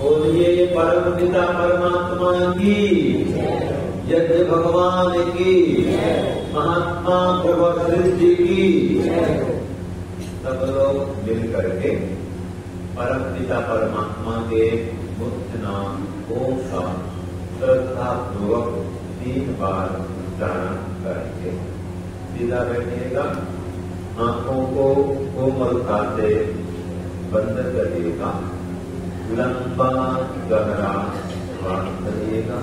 बोलिए परम पिता परमात्मा की, यज्ञ भगवान की, महात्मा प्रभुश्री जी की। सब लोग मिल करके परम पिता परमात्मा के मुख्य नाम ओम का श्रद्धा पूर्वक 3 बार उच्चारण करेंगे। सीधा बैठिएगा, आंखों को कोमलता से बंद करिएगा, लंबा गहरा श्वास करिएगा।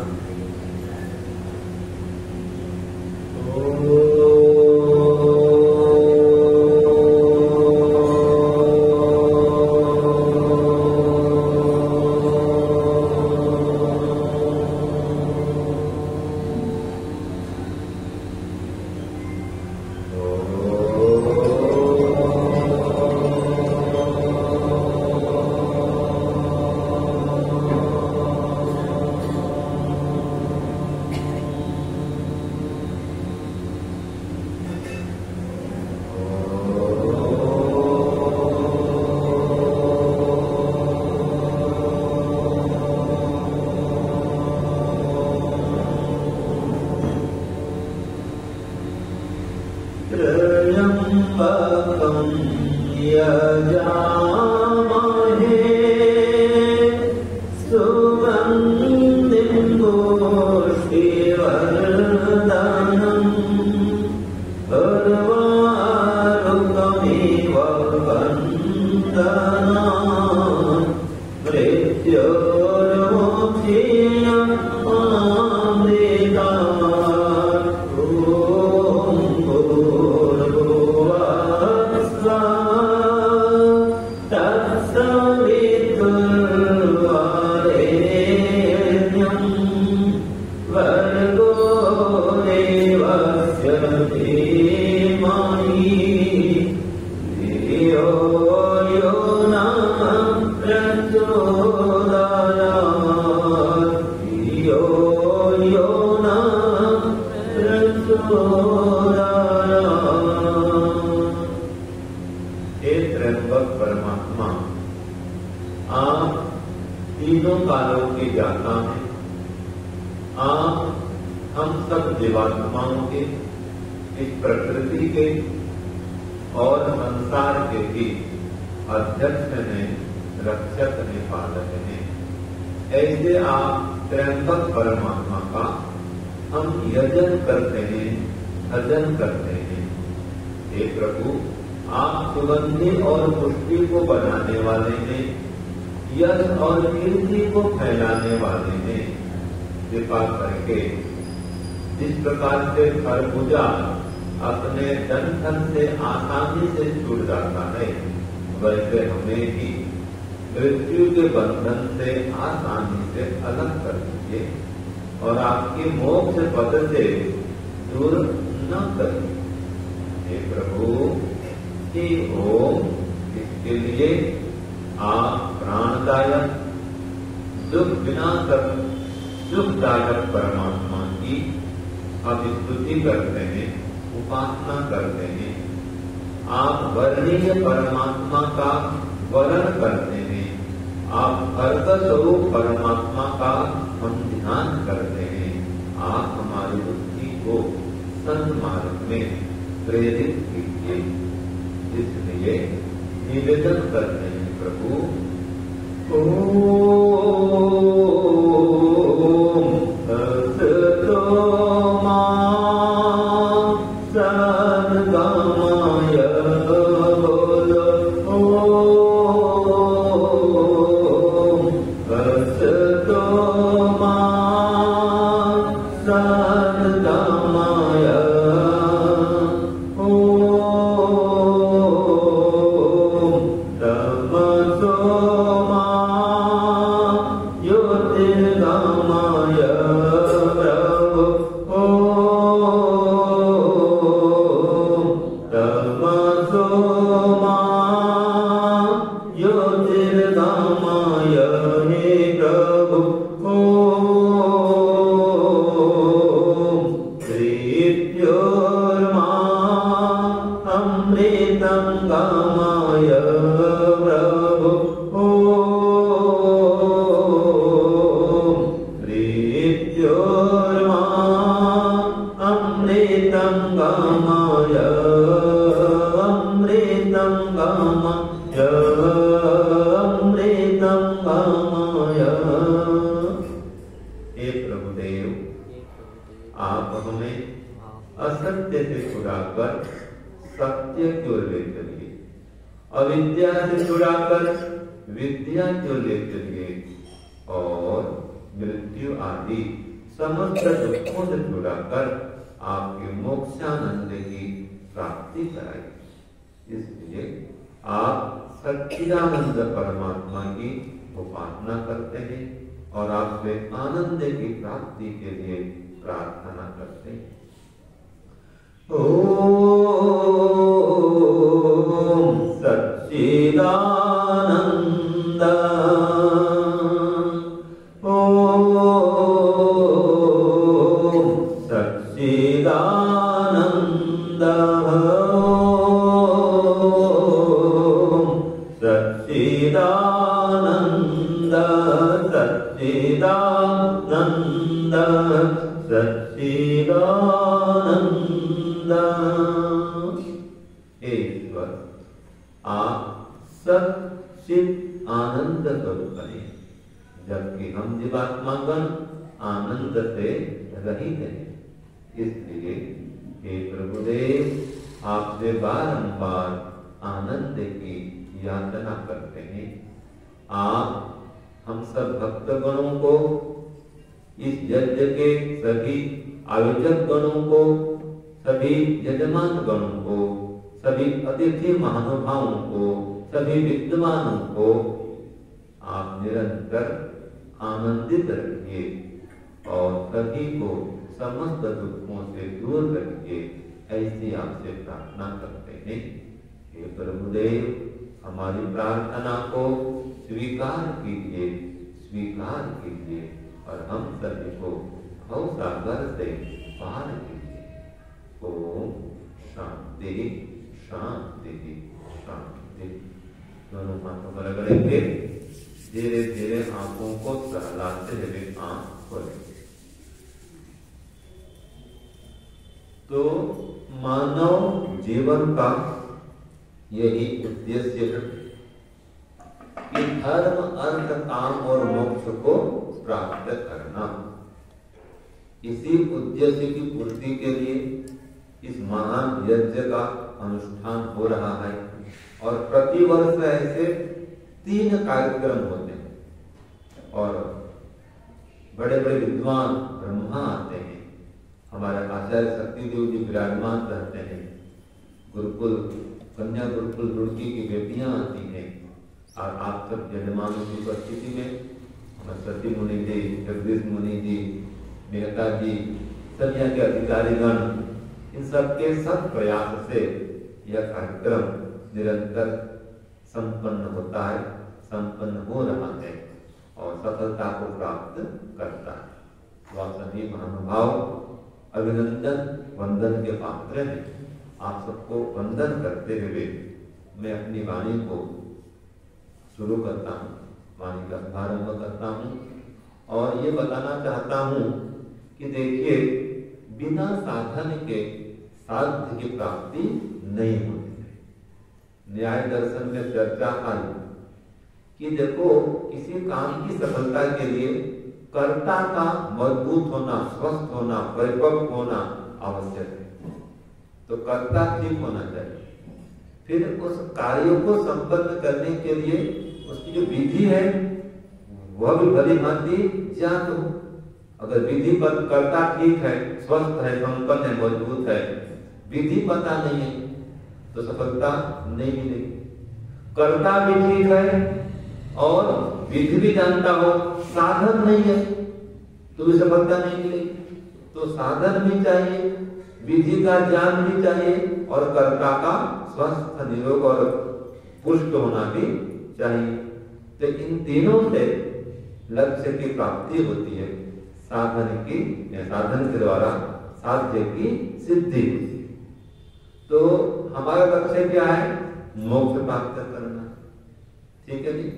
परमात्मा, आप तीनों कालों के ज्ञाता हैं। आप हम सब जीवात्माओं के, इस प्रकृति के और संसार के भी अध्यक्ष हैं, रक्षक हैं, पालक हैं। ऐसे आप त्रयंबक परमात्मा का हम यजन करते हैं, भजन करते हैं। हे प्रभु, आप सुगंधि और पुष्टि को बनाने वाले हैं, यश और कीर्ति को फैलाने वाले हैं। कृपा करके जिस प्रकार से खरबूजा अपने डंठल से आसानी से छूट जाता है, वैसे हमें भी मृत्यु के बंधन से आसानी से अलग कर दीजिए और आपके मोक्ष पद से दूर न करिए। हे प्रभु, कि ओम, इसके लिए आप प्राणदायक, दुख विनाशक, सुखदायक परमात्मा की आप स्तुति करते हैं, उपासना करते हैं। आप वर्णीय परमात्मा का वर्ण करते हैं। आप अर्थ स्वरूप परमात्मा का हम ध्यान करते हैं। आप हमारी बुद्धि को सन्मार्ग में प्रेरित कीजिए। इसलिए निवेदन करते हैं प्रभु, ओम सतो मा सद्गमय, बोलो ओम सतो मा सद्गमय, ओम कामाय। हे प्रभुदेव, आप हमें असत्य से छुड़ाकर सत्य की ओर ले चलिए, अविद्या से छुड़ाकर विद्या की ओर ले चलिए और मृत्यु आदि समस्त दुखों से छुड़ाकर आपके मोक्षानंद की प्राप्ति कराइए। इसलिए आप सच्चिदानंद परमात्मा की उपासना करते हैं और आपसे आनंद की प्राप्ति के लिए प्रार्थना करते हैं। ओम सच्चिदानंद, ओम सच्चिदानंद, ओम सच्चिदानंद, सच्चिदानंद, सच्चिदानंद। ईश्वर, आप सच्चिद आनंद स्वरूप हैं, जबकि हम जीवात्मागण आनंद से रहित हैं। इसलिए हे प्रभुदेव, आपसे बारंबार आनंद की याचना करते हैं। आप हम सब भक्तगणों को, इस यज्ञ के सभी आयोजक गणों को, सभी यजमान गणों को, सभी अतिथि महानुभावों को, सभी विद्वानों को आप निरंतर आनंदित रखिए और सभी को समस्त दुखों से दूर रखिए, ऐसी आपसे प्रार्थना करते हैं। हे प्रभुदेव, हमारी प्रार्थना को स्वीकार कीजिए, स्वीकार कीजिए और हम सभी को भव सागर से पार कीजिए। ओम शांति शांति शांति। दोनों हाथों पर रगड़ेंगे, धीरे धीरे आंखों को सहलाते हुए आंख खोलेंगे। तो मानव जीवन का यही उद्देश्य है कि धर्म, अर्थ, काम और मोक्ष को प्राप्त करना। इसी उद्देश्य की पूर्ति के लिए इस महान यज्ञ का अनुष्ठान हो रहा है और प्रतिवर्ष ऐसे 3 कार्यक्रम होते हैं और बड़े बड़े विद्वान ब्रह्मा आते हैं। हमारे आचार्य शक्तिदेव जी विराजमान रहते हैं। गुरुकुल, कन्या गुरुकुल रुड़की की बेटियां आती हैं और आप सब यजमानों की उपस्थिति में सरस्वती मुनि जी, जगदीश मुनि जी, मेहता जी, सनिया के अधिकारीगण, इन सबके सब प्रयास से यह कार्यक्रम निरंतर संपन्न होता है, संपन्न हो रहा है और सफलता को प्राप्त करता है। वह सभी महानुभाव अभिनंदन वंदन के पात्र हैं। आप सबको वंदन करते हुए मैं अपनी वाणी को शुरू करता हूँ, वाणी का प्रारंभ करता हूँ और ये बताना चाहता हूँ कि देखिए, बिना साधन के साध्य की प्राप्ति नहीं होती है। न्याय दर्शन में चर्चा आई कि देखो, किसी काम की सफलता के लिए कर्ता का मजबूत होना, स्वस्थ होना, परिपक्व होना आवश्यक है। तो कर्ता ठीक होना चाहिए। फिर उस कार्य को संपन्न करने के लिए उसकी जो विधि है वह भी भली भांति ज्ञात हो। अगर विधि पर कर्ता ठीक है, स्वस्थ है, संपन्न है, मजबूत है, विधि पता नहीं है तो सफलता नहीं मिलेगी। कर्ता भी ठीक है और विधि भी जानता हो, साधन नहीं है तो भी सफलता नहीं मिलेगी। तो साधन भी चाहिए, विधि का ज्ञान भी चाहिए और कर्ता का स्वस्थ, निरोग और पुष्ट होना भी चाहिए। तो इन तीनों से लक्ष्य की प्राप्ति होती है, साधन की, साधन के द्वारा साध्य की सिद्धि होती है। तो हमारा लक्ष्य क्या है? मोक्ष प्राप्त करना। ठीक है जी,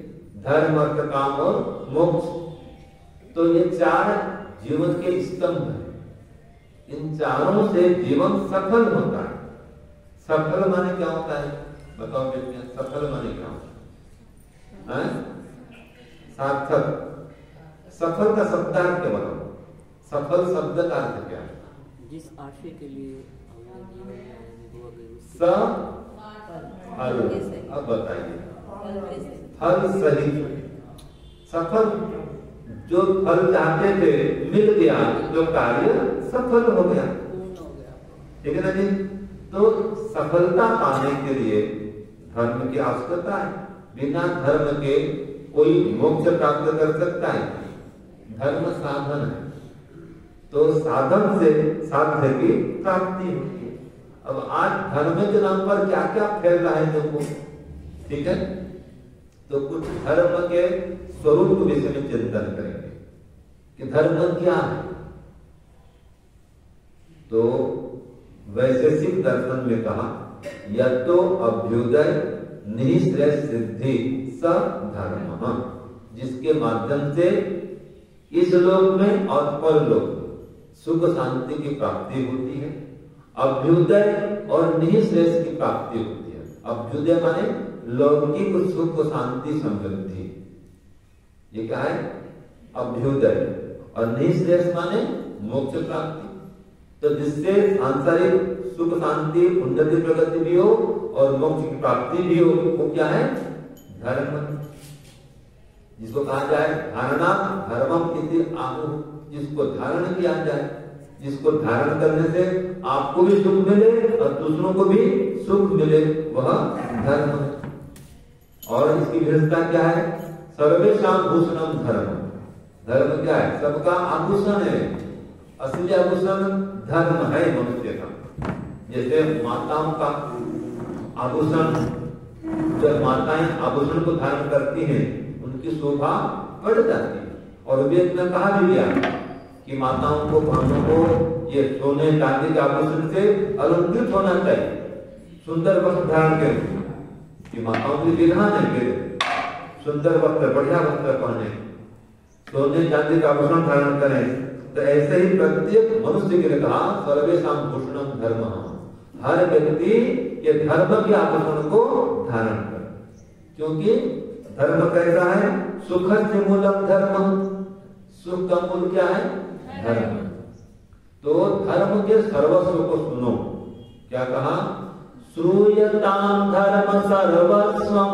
धर्म, अर्थ, काम और मोक्ष। तो ये 4 जीवन के स्तंभ हैं। इन चारों से जीवन सफल होता है। सफल माने क्या होता है? बताओ बेटियां, सफल माने क्या होता है? सार्थक। सफल का शब्दार्थ क्या बताओ? सफल शब्द का अर्थ क्या है? जिस आशय के लिए फल। अब बताइए, फल सही। सफल, जो फल चाहते थे मिल गया, जो कार्य सफल हो गया, ठीक है ना जी। तो सफलता पाने के लिए धर्म की आवश्यकता है। बिना धर्म के कोई मोक्ष प्राप्त कर सकता है? धर्म साधन है, तो साधन से साध्य की प्राप्ति होती है। अब आज धर्म के नाम पर क्या क्या फैल रहा है देखो, ठीक है। तो कुछ धर्म के स्वरूप के विषय में चिंतन करेंगे कि धर्म क्या है। तो वैशेषिक दर्शन में कहा, यतो अभ्युदय निःश्रेय सिद्धि स धर्म, जिसके माध्यम से इस लोक में और परलोक में सुख शांति की प्राप्ति होती है। अभ्युदय और निःश्रेय की प्राप्ति होती है। अभ्युदय माने लौकिक सुख शांति समृद्धि, ये क्या है? अभ्युदय। और निःश्रेय माने मोक्ष प्राप्ति। तो जिससे सांसारिक सुख शांति उन्नति प्रगति भी हो और मोक्ष की प्राप्ति भी हो, वो क्या है? धर्म। जिसको कहा जाए धारणा धर्मम इति आहु, जिसको धारण किया जाए, जिसको धारण करने से आपको भी सुख मिले और दूसरों को भी सुख मिले, वह धर्म है। और इसकी विशेषता क्या है? सर्वेषां भूषणम धर्म। धर्म क्या है? सबका आभूषण है। असली आभूषण धर्म है मनुष्य का। जैसे माताओं का आभूषण, जब माताएं आभूषण को धारण करती हैं, उनकी शोभा बढ़ जाती है। और वेद में कहा भी गया कि माताओं को, बहनों को ये सोने चांदी के आभूषण से अलंकृत होना चाहिए, सुंदर वस्त्र धारण करें। कि माताओं की विधान है कि सुंदर वस्त्र, बढ़िया वस्त्र पहने, सोने चांदी का आभूषण धारण करें। तो ऐसे ही प्रत्येक मनुष्य के लिए कहा सर्वेषां भूषणम धर्म, हर व्यक्ति ये धर्म के आभूषण को धारण करे। क्योंकि धर्म कैसा है? सुख से मूलम धर्म। सुख का मूल क्या है? धर्म। तो धर्म के सर्वस्व को सुनो। क्या कहा? श्रूयतां धर्म सर्वस्वं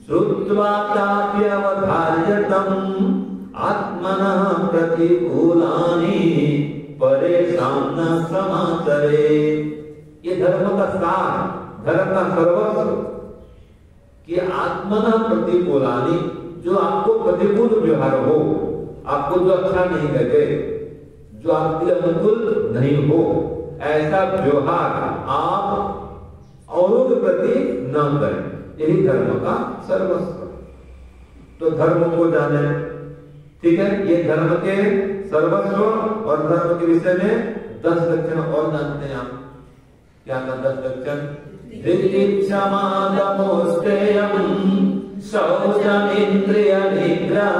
श्रुत्वा चाप्यवधार्यतम् आत्मनः प्रतिकूलानि परेषां न समाचरे। ये धर्म का सार, धर्म का सर्वस्व कि आत्मनः प्रतिकूलानि, जो आपको प्रतिकूल व्यवहार हो, आपको जो अच्छा नहीं लगे, जो आपके अनुकूल नहीं हो, ऐसा व्यवहार आप औरों के प्रति न करें। यही धर्म का सर्वस्व। तो धर्म को जाने, ठीक है। ये धर्म के सर्वस्व और धर्म के विषय में 10 लक्षण और जानते हैं आप। क्या था 10 लक्षण? क्षमा दमोस्तेयं शौचमिन्द्रिय निग्रह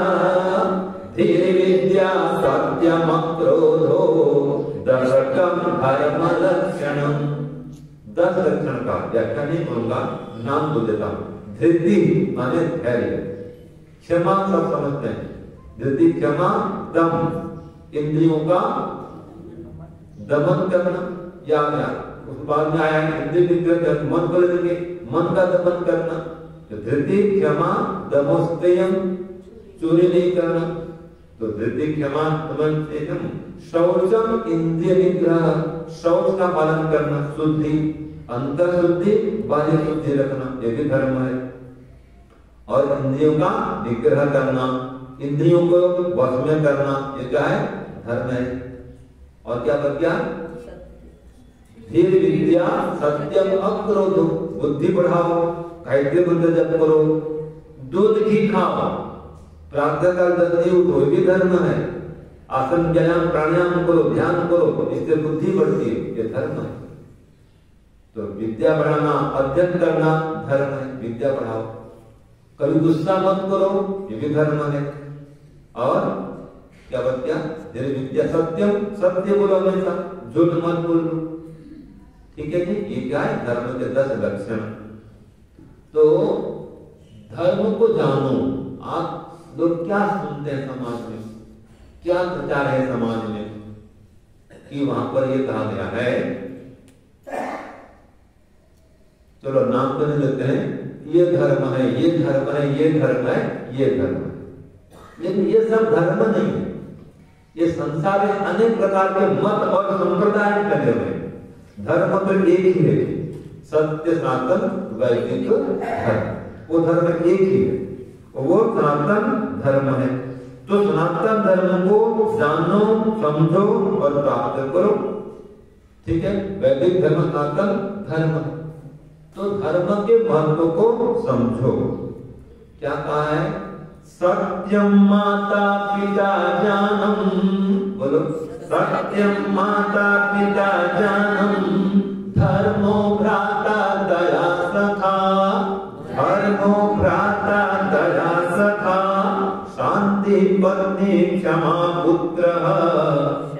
धीर विद्या सत्यम क्रोधो दशकम धर्म लक्षणम। 10 लक्षण का व्याख्या नहीं करूंगा, नाम बोल देता हूं। धृति माने धैर्य, क्षमा सब समझते हैं। धृति क्षमा, दम इंद्रियों का दमन करना, या उस बाद में आया इंद्रिय निग्रह, मन को लेकर मन का दमन करना। तो धृति क्षमा दमोस्तेयम, चोरी नहीं करना। तो धृति क्षमा दमोस्तेयम। शौचम इंद्रिय निग्रह, शौच का पालन करना, शुद्धि, अंतर शुद्धि बाह्य शुद्धि रखना, ये भी धर्म है। और इंद्रियों का निग्रह करना, इंद्रियों को वश में करना, ये क्या है? धर्म है। और क्या बच्चा? धीर विद्या सत्यम अक्रोध, बुद्धि बढ़ाओ, गायत्री मंत्र जप करो, दूध घी खाओ, प्रातः काल जल्दी उठो, ये भी धर्म है। आसन व्यायाम प्राणायाम करो, ध्यान करो, इससे बुद्धि बढ़ती है, ये धर्म है। तो विद्या बढ़ाना, अध्ययन करना धर्म है, विद्या बढ़ाओ। कभी गुस्सा मत करो, ये भी धर्म है। और क्या बच्चा? धीरे विद्या सत्यम, सत्य बोलो हमेशा, झूठ मत बोलो, ठीक है जी। ये क्या है? धर्म के 10 लक्षण। तो धर्म को जानो, आप लोग क्या सुनते हैं समाज में, क्या प्रचार है समाज में कि वहां पर ये कहा गया है, चलो नाम तो नहीं लेते हैं, ये धर्म है, ये धर्म है, ये धर्म है, ये धर्म है, लेकिन ये सब धर्म नहीं है। ये संसार में अनेक प्रकार के मत और संप्रदाय बने हुए हैं। धर्म तो एक ही है, सत्य सनातन वैदिक धर्म, वो धर्म एक ही है, वो सनातन धर्म है। तो सनातन धर्म को जानो, समझो और प्राप्त करो, ठीक है। वैदिक धर्म सनातन धर्म, तो धर्म के महत्व को समझो। क्या कहा है? सत्यम माता पिता जानम, बोलो सत्यम माता पिता जानम, धर्मो भ्राता दया सखा, धर्मो भ्राता दया सखा, शांति पत्नी क्षमा पुत्र,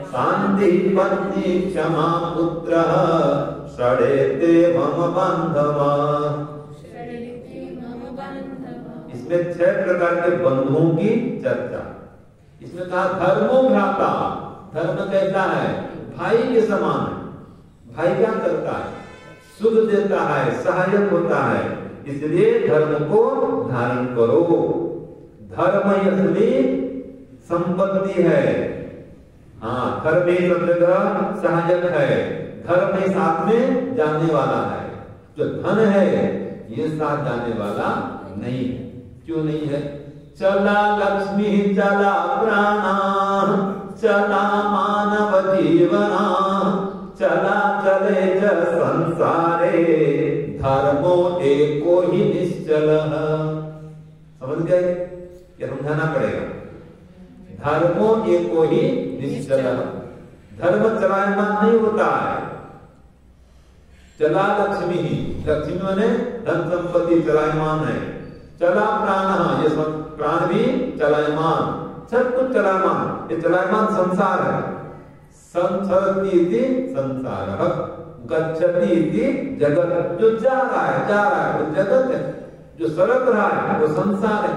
शांति पत्नी क्षमा पुत्र, षडेते मम बांधवा। इसमें 6 प्रकार के बंधुओं की चर्चा। इसमें कहा धर्मो भ्राता, धर्म कैसा है? भाई के समान है। भाई क्या करता है? सुख देता है, सहायक होता है, इसलिए धर्म को धारण करो। धर्म असली संपत्ति है। हाँ, धर्म ही सब जगह सहायक है, धर्म ही साथ में जाने वाला है। जो धन है ये साथ जाने वाला नहीं है। क्यों नहीं है? चला लक्ष्मी चला प्राणा, चला मानव जीवना, चला चले ज संसारे, धर्मो एको ही निश्चल। समझ गए? ये समझाना पड़ेगा। धर्मो एको ही निश्चल, धर्म चलायमान नहीं होता है। चला लक्ष्मी ही, लक्ष्मी माने धन संपत्ति चलायमान है। चला प्राण, ये प्राण भी चलायमान, सब कुछ चलायमान। ये चलायमान संसार है। संसरति इति संसारः, गच्छति इति जगत। जो जा रहा है वो जगत है, जो सरक रहा है वो संसार है।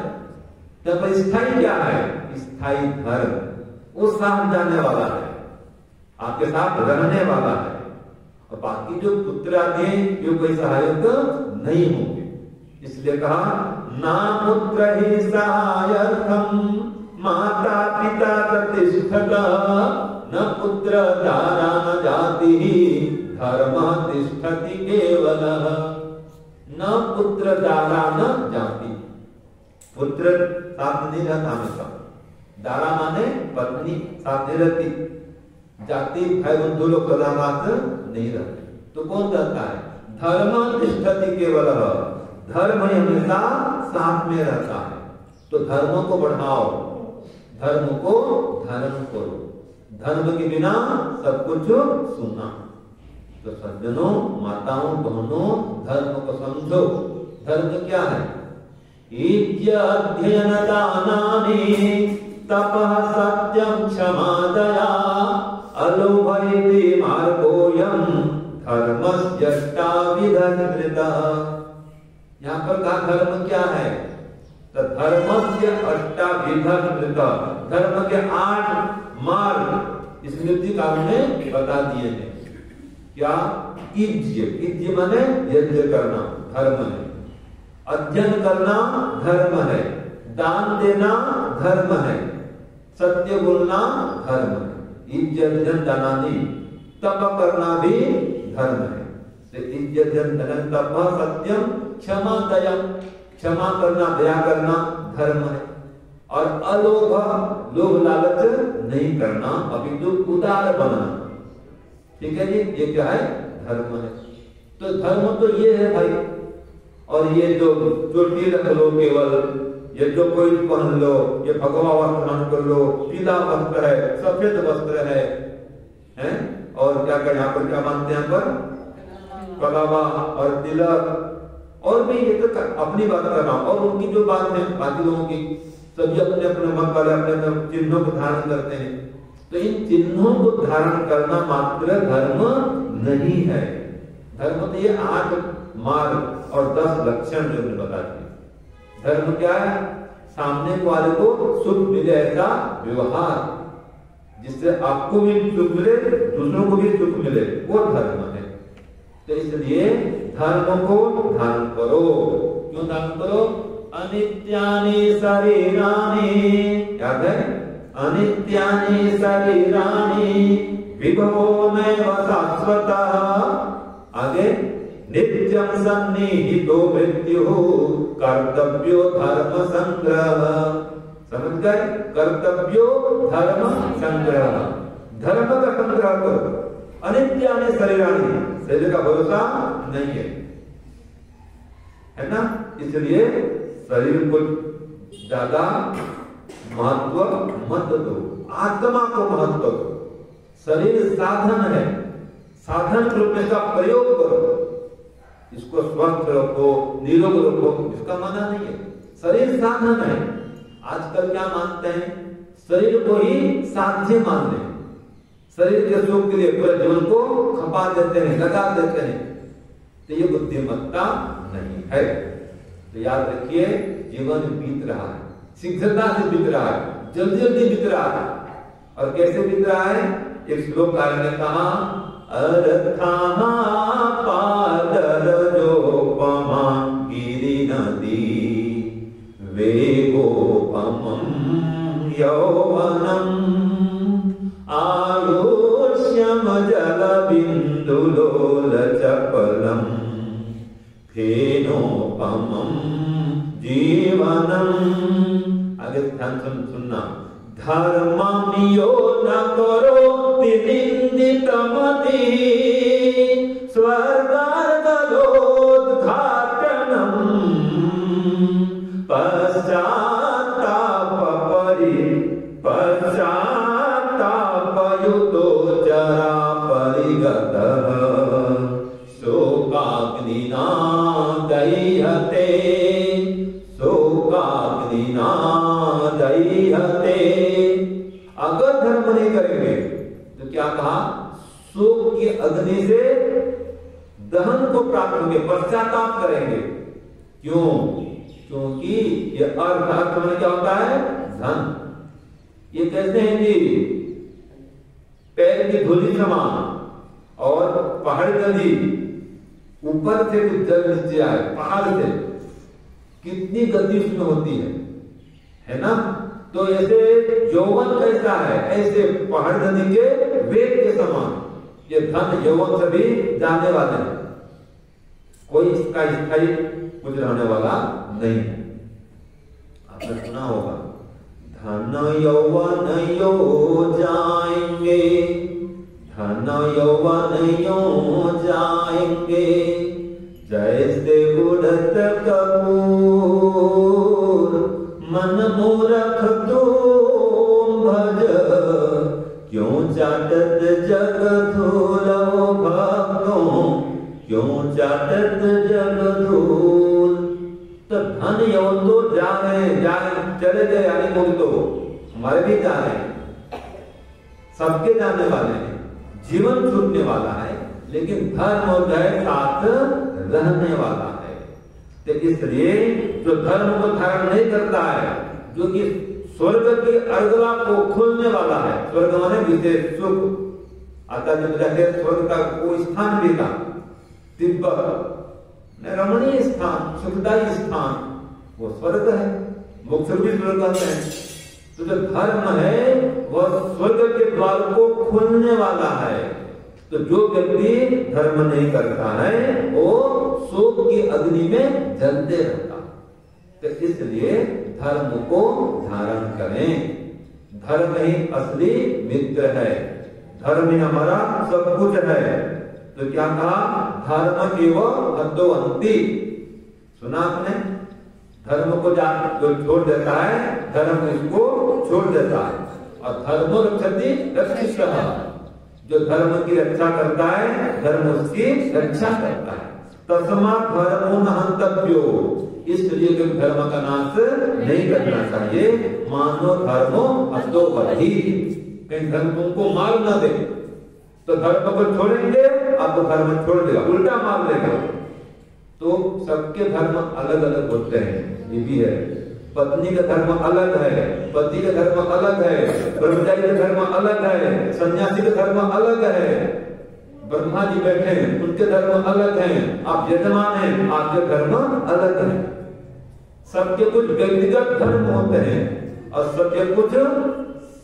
तब स्थायी क्या है? स्थायी धर्म, वो साथ जाने वाला है, आपके साथ रहने वाला है। और बाकी जो पुत्र आदि हैं जो कोई सहायक नहीं होंगे। इसलिए कहा ना पुत्र ही सहायर्थम, माता पिता प्रतिष्ठत, न पुत्र दारा न जाति, धर्म तिष्ठति केवल। न पुत्र दारा न जाति, पुत्र साथ नहीं रहता हमेशा, दारा माने पत्नी साथ नहीं रहती, जाति भाई बंधु लोग सदा साथ नहीं रहते। तो कौन रहता है? धर्म तिष्ठति केवल, धर्म हमेशा साथ में रहता है। तो धर्म को बढ़ाओ, धर्म को धारण करो। धर्म के बिना सब कुछ सुनना। तो सज्जनों, माताओं, बहनों, धर्म को समझो। धर्म क्या है? अध्ययन दानानि, तपः सत्यं क्षमा दया, अलोभैति मार्गोऽयं, धर्मस्यष्टाविधस्मृतः। यहाँ पर कहा धर्म क्या है? तो धर्मस्य अष्टाविधस्मृतः, धर्म के 8 मार्ग स्मृति काल में बता दिए हैं। क्या? इज्य माने यज्ञ करना धर्म है, अध्ययन करना धर्म है, दान देना धर्म है, सत्य बोलना धर्म है। इज्जन दानानि, तप करना भी धर्म है। इज्जन धन तप सत्यम क्षमा दया, क्षमा करना दया करना धर्म है। और अलोभ, लोभ लालच नहीं करना, अपितु उदार बनना। ठीक है जी, ये क्या है? धर्म है। तो धर्म तो ये है भाई। और ये जो चोटी रख लो केवल, ये जो कोई पहन लो, ये भगवा वस्त्र धारण कर लो, पीला वस्त्र है, सफेद वस्त्र है, हैं? और क्या कर यहाँ पर क्या मानते हैं? यहाँ पर कलावा और तिलक। और भी ये तो अपनी बात कर रहा हूं, और उनकी जो बात है बाकी लोगों की, सभी अपने अपने मत वाले अपने चिन्हों को धारण करते हैं। तो इन चिन्हों को धारण करना मात्र धर्म नहीं है। धर्म तो ये 8 मार्ग और 10 लक्षण जो बता दिए। धर्म क्या है? सामने वाले को सुख मिले ऐसा व्यवहार, जिससे आपको भी सुख मिले, दूसरों को भी सुख मिले, वो धर्म है। तो इसलिए धर्म को धारण करो। क्यों धारण करो? अनित्यानि शरीराणि, याद है? अनित्यानि शरीराणि विभवो नैव शाश्वतः। आगे नित्यं सन्निहितो मृत्युः कर्तव्यो धर्म संग्रह। समझ गए? कर्तव्यो धर्म संग्रह, धर्म का संग्रह करो। अनित्यानि शरीराणि, शरीर का भरोसा नहीं है ना? इसलिए शरीर को ज्यादा महत्व मत दो, आत्मा को महत्व दो। शरीर साधन है, साधन रूप में इसका प्रयोग करो, इसको स्वस्थ रखो, निरोग रखो, इसका माना नहीं है। शरीर साधन है। आजकल क्या मानते हैं? शरीर को ही साध्य मान लें, शरीर के सुख के लिए पूरे जीवन को खपा देते हैं, लगा देते हैं। तो ये बुद्धिमत्ता नहीं है। तो याद रखिए, जीवन बीत रहा है, शीघ्रता से बीत रहा है, जल्दी जल्दी बीत रहा है। और कैसे बीत रहा है? एक श्लोक ने कहा, अर्थामा पादरजोपमा गिरि नदी वेगोपमं यौवनम् आयुष्यम जलबिन्दुलोलचपलम् फेनोपमं जीवनम्। आगे ध्यान सुनना। धर्मनियो न करोति निन्दितमति स्वर्गार्गलोद्घाटनम् पश्चात्तापयुतो जरा परिगतः शोकाग्निना दह्यते, शोकाग्निना दह्यते। अगर धर्म नहीं करेंगे तो क्या कहा? शोक की अग्नि से दहन को प्राप्त होंगे, पश्चाताप करेंगे। क्यों? क्योंकि ये अर्थ में क्या होता है? धन। ये कहते हैं जी, पैर की धूलि समान और पहाड़ नदी ऊपर से कुछ जल नीचे आए पहाड़ से, कितनी गति उसमें होती है ना? तो ऐसे यौवन कैसा है? ऐसे पहाड़ नदी के वेग के समान ये धन यौवन से भी जाने वाले हैं, कोई इसका स्थायी कुछ रहने वाला नहीं है। आपने सुना होगा, धन यौवन यो जाएंगे, धन यौवन यो जाएंगे, जैसे उड़त कपूर मन मूरख तुम भज, क्यों चाटत जग धूल भक्तों, क्यों चाटत जग धूल। तो धन यौवन तो जा रहे, चले गए, यानी बोल तो हमारे भी जा रहे हैं, सबके जाने वाले हैं, जीवन छूटने वाला है, लेकिन धर्म और दया साथ रहने वाला है। तो इसलिए जो धर्म को धारण नहीं करता है, जो कि स्वर्ग की अर्गला को खोलने वाला है, स्वर्ग माने विशेष सुख आता, जब जाके स्वर्ग का कोई स्थान भी था, तिब्बत रमणीय स्थान, सुखदायी स्थान, वो स्वर्ग है, मोक्ष भी स्वर्ग है। तो जो धर्म है वह स्वर्ग के द्वार को खोलने वाला है। तो जो व्यक्ति धर्म नहीं करता है वो शोक की अग्नि में जलते रहता। तो इसलिए धर्म को धारण करें। धर्म ही असली मित्र है, धर्म ही हमारा सब कुछ है। तो क्या कहा? धर्म एवं हद्दोहन्ति। सुना आपने? धर्म को जो छोड़ देता है, धर्म इसको छोड़ देता है। और धर्म रक्षति रक्षितः, जो धर्म की रक्षा करता है, धर्म उसकी रक्षा करता है। तस्मात् धर्मो न हन्तव्यो, इसलिए कि धर्म का नाश नहीं करना चाहिए। मानो धर्मो हतो बहि, कहीं धर्म तुमको मार न दे तो धर्म को छोड़ेंगे, आपको धर्म छोड़ देगा, उल्टा मार देगा। तो सबके धर्म अलग अलग होते हैं, ये भी है, पत्नी का धर्म अलग है, पति का धर्म अलग है, ब्रह्मचारी का धर्म अलग है, सन्यासी का धर्म अलग है। ब्रह्मा जी बैठे हैं, उनके धर्म अलग हैं, आप यजमान हैं, आपके धर्म अलग है। सबके कुछ व्यक्तिगत धर्म होते हैं और सबके कुछ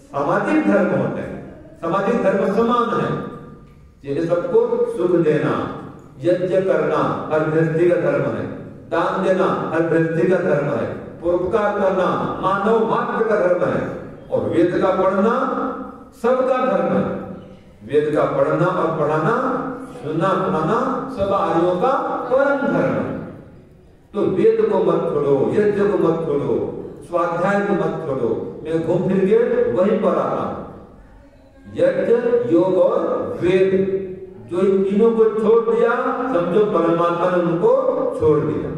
सामाजिक धर्म होते हैं। सामाजिक धर्म समान है, ये सबको सुख देना, यज्ञ करना हर व्यक्ति का धर्म है, दान देना हर व्यक्ति का धर्म है, परोपकार करना मानव मात्र का धर्म है, और वेद का पढ़ना सबका धर्म है। वेद का पढ़ना और पढ़ाना, सुनना पढ़ाना सब आर्यों का परम धर्म है। तो वेद को मत छोड़ो, यज्ञ को मत छोड़ो, स्वाध्याय को मत छोड़ो। मैं घूम फिर के वहीं पर आता हूं। यज्ञ, योग और वेद, जो इन तीनों को छोड़ दिया समझो परमात्मा ने उनको छोड़ दिया,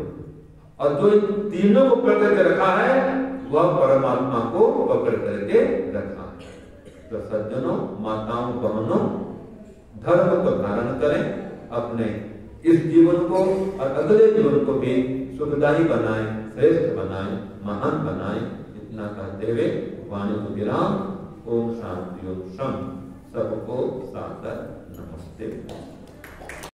और जो इन तीनों को पकड़ करके रखा है वह परमात्मा को पकड़ करके रखा है। तो सज्जनों, माताओं, बहनों, धर्म को धारण करें, अपने इस जीवन को और अगले जीवन को भी सुखदायी बनाएं, श्रेष्ठ बनाएं, महान बनाएं। इतना कहते हुए वाणी को विराम। ओम शांति ओम शम। सबको सादर नमस्ते।